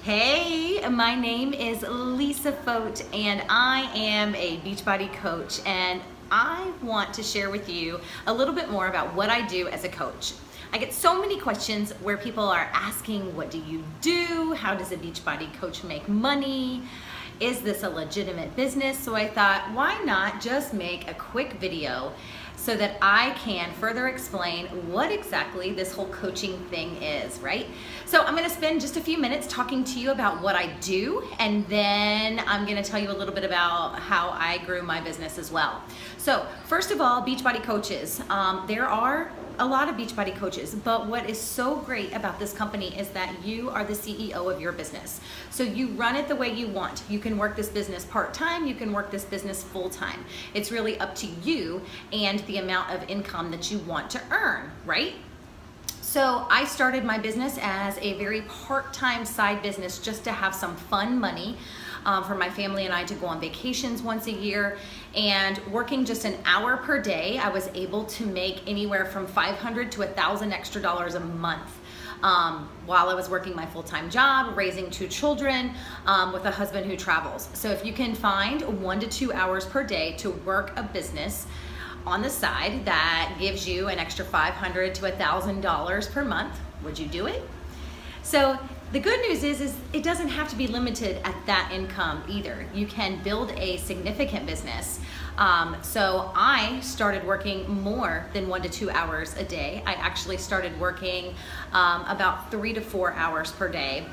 Hey, my name is Lisa Fote and I am a Beachbody coach, and I want to share with you a little bit more about what I do as a coach. I get so many questions where people are asking, what do you do? How does a Beachbody coach make money? Is this a legitimate business? So I thought, why not just make a quick video so that I can further explain what exactly this whole coaching thing is, right? So I'm gonna spend just a few minutes talking to you about what I do, and then I'm gonna tell you a little bit about how I grew my business as well. So first of all, Beachbody coaches. There are a lot of Beachbody coaches, but what is so great about this company is that you are the CEO of your business. So you run it the way you want. You can work this business part-time, you can work this business full-time. It's really up to you and the amount of income that you want to earn, right? So I started my business as a very part-time side business just to have some fun money for my family and I to go on vacations once a year. And working just an hour per day, I was able to make anywhere from $500 to $1,000 extra a month. While I was working my full-time job, raising 2 children, with a husband who travels. So if you can find 1 to 2 hours per day to work a business on the side that gives you an extra $500 to $1,000 per month, would you do it? So the good news is it doesn't have to be limited at that income either. You can build a significant business. So I started working more than 1 to 2 hours a day. I actually started working about 3 to 4 hours per day.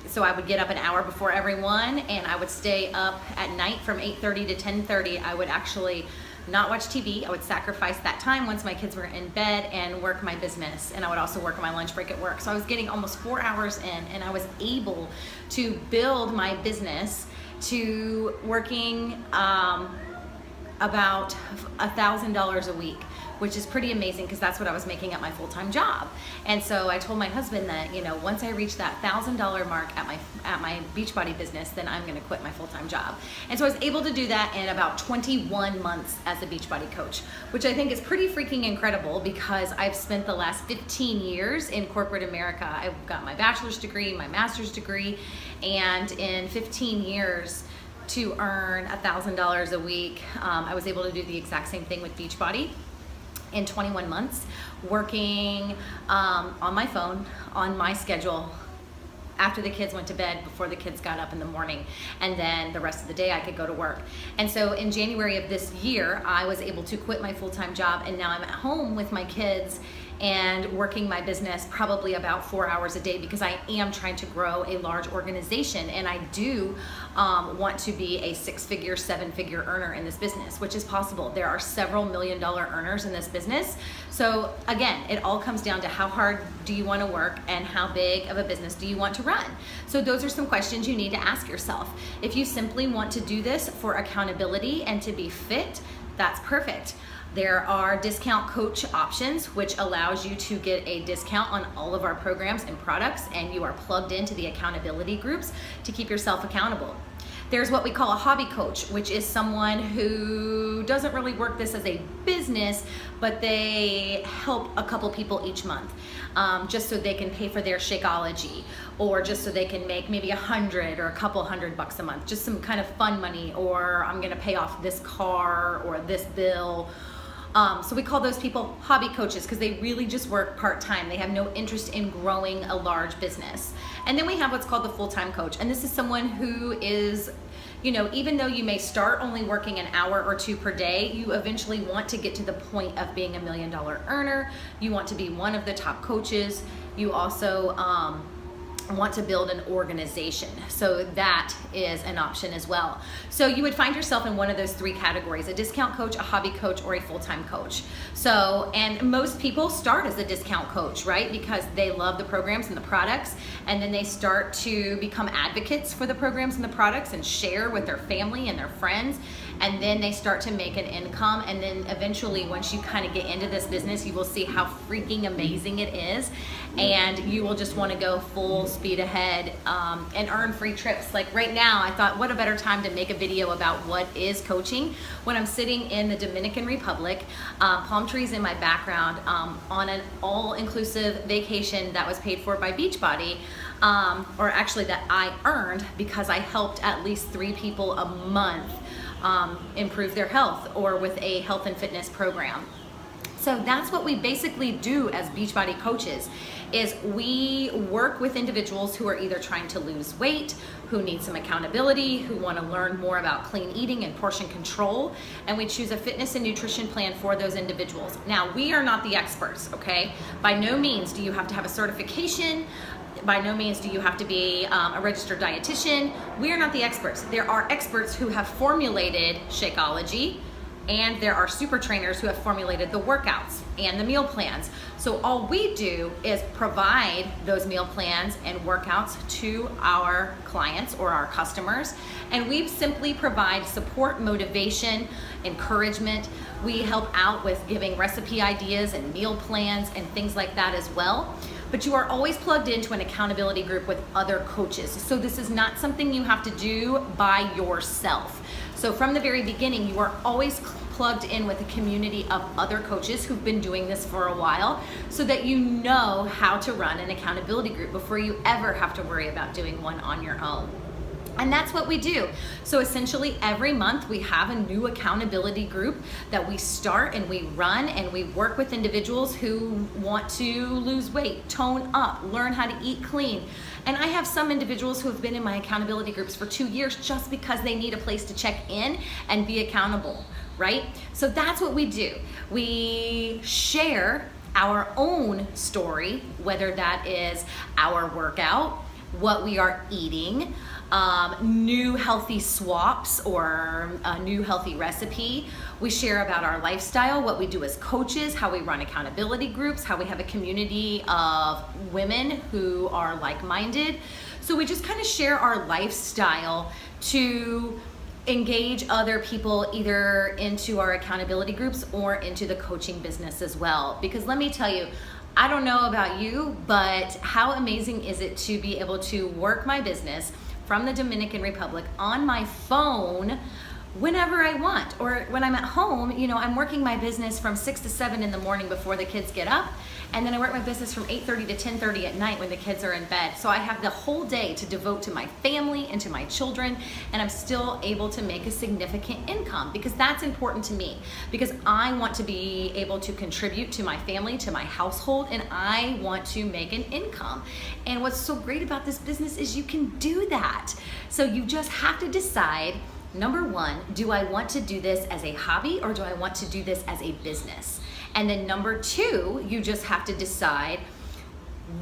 So I would get up an hour before everyone, and I would stay up at night from 8:30 to 10:30. I would actually not watch TV. I would sacrifice that time once my kids were in bed and work my business. And I would also work on my lunch break at work. So I was getting almost 4 hours in, and I was able to build my business to working about $1,000 a week, which is pretty amazing because that's what I was making at my full-time job. And so I told my husband that, you know, once I reach that $1,000 mark at my Beachbody business, then I'm gonna quit my full-time job. And so I was able to do that in about 21 months as a Beachbody coach, which I think is pretty freaking incredible because I've spent the last 15 years in corporate America. I've got my bachelor's degree, my master's degree, and in 15 years, to earn $1,000 a week, I was able to do the exact same thing with Beachbody in 21 months, working on my phone, on my schedule, after the kids went to bed, before the kids got up in the morning, and then the rest of the day I could go to work. And so in January of this year, I was able to quit my full-time job, and now I'm at home with my kids and working my business probably about 4 hours a day because I am trying to grow a large organization, and I do want to be a 6-figure, 7-figure earner in this business, which is possible. There are several million-dollar earners in this business. So again, it all comes down to how hard do you want to work and how big of a business do you want to run. So those are some questions you need to ask yourself. If you simply want to do this for accountability and to be fit, that's perfect. There are discount coach options, which allows you to get a discount on all of our programs and products, and you are plugged into the accountability groups to keep yourself accountable. There's what we call a hobby coach, which is someone who doesn't really work this as a business, but they help a couple people each month, just so they can pay for their Shakeology, or just so they can make maybe $100 or a couple $100 a month, just some kind of fun money, or I'm gonna pay off this car or this bill. So we call those people hobby coaches because they really just work part-time. They have no interest in growing a large business. And then we have what's called the full-time coach. And this is someone who is, you know, even though you may start only working an hour or 2 per day, you eventually want to get to the point of being $1 million earner. You want to be one of the top coaches. You also want to build an organization. So that is an option as well. So you would find yourself in one of those 3 categories: a discount coach, a hobby coach, or a full-time coach. So, and most people start as a discount coach, right? Because they love the programs and the products, and then they start to become advocates for the programs and the products and share with their family and their friends. And then they start to make an income, and then eventually once you kind of get into this business, you will see how freaking amazing it is, and you will just want to go full speed ahead and earn free trips. Like right now, I thought, what a better time to make a video about what is coaching when I'm sitting in the Dominican Republic, palm trees in my background, on an all-inclusive vacation that was paid for by Beachbody, or actually that I earned because I helped at least 3 people a month improve their health or with a health and fitness program. So that's what we basically do as Beachbody coaches, is we work with individuals who are either trying to lose weight, who need some accountability, who want to learn more about clean eating and portion control, and we choose a fitness and nutrition plan for those individuals. Now, we are not the experts, okay? By no means do you have to have a certification. By no means do you have to be a registered dietitian. We are not the experts. There are experts who have formulated Shakeology, and there are super trainers who have formulated the workouts and the meal plans. So all we do is provide those meal plans and workouts to our clients or our customers, and we simply provide support, motivation, encouragement. We help out with giving recipe ideas and meal plans and things like that as well. But you are always plugged into an accountability group with other coaches. So this is not something you have to do by yourself. So from the very beginning, you are always plugged in with a community of other coaches who've been doing this for a while, so that you know how to run an accountability group before you ever have to worry about doing one on your own. And that's what we do. So essentially every month we have a new accountability group that we start and we run, and we work with individuals who want to lose weight, tone up, learn how to eat clean. And I have some individuals who have been in my accountability groups for 2 years just because they need a place to check in and be accountable, right? So that's what we do. We share our own story, whether that is our workout, what we are eating, new healthy swaps or a new healthy recipe. We share about our lifestyle, what we do as coaches, how we run accountability groups, how we have a community of women who are like-minded. So we just kind of share our lifestyle to engage other people either into our accountability groups or into the coaching business as well. Because let me tell you, I don't know about you, but how amazing is it to be able to work my business from the Dominican Republic on my phone whenever I want, or when I'm at home. You know, I'm working my business from 6 to 7 in the morning before the kids get up, and then I work my business from 8:30 to 10:30 at night when the kids are in bed. So I have the whole day to devote to my family and to my children, and I'm still able to make a significant income, because that's important to me, because I want to be able to contribute to my family, to my household, and I want to make an income. And what's so great about this business is you can do that. So you just have to decide, number one, do I want to do this as a hobby or do I want to do this as a business? And then number two, you just have to decide,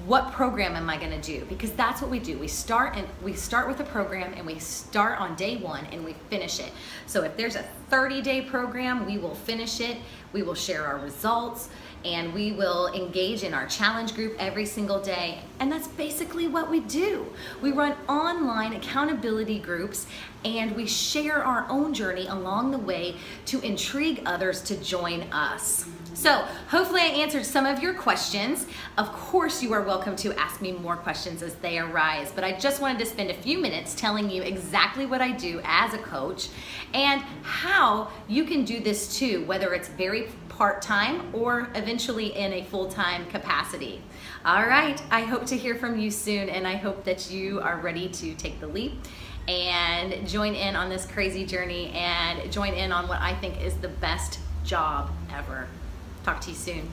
what program am I going to do? Because that's what we do. We start with a program, and we start on day one and we finish it. So if there's a 30-day program, we will finish it. We will share our results, and we will engage in our challenge group every single day. And that's basically what we do. We run online accountability groups, and we share our own journey along the way to intrigue others to join us. So hopefully I answered some of your questions. Of course, you are welcome to ask me more questions as they arise, but I just wanted to spend a few minutes telling you exactly what I do as a coach and how you can do this too, whether it's very part-time or eventually in a full-time capacity. All right, I hope to hear from you soon, and I hope that you are ready to take the leap and join in on this crazy journey and join in on what I think is the best job ever. Talk to you soon.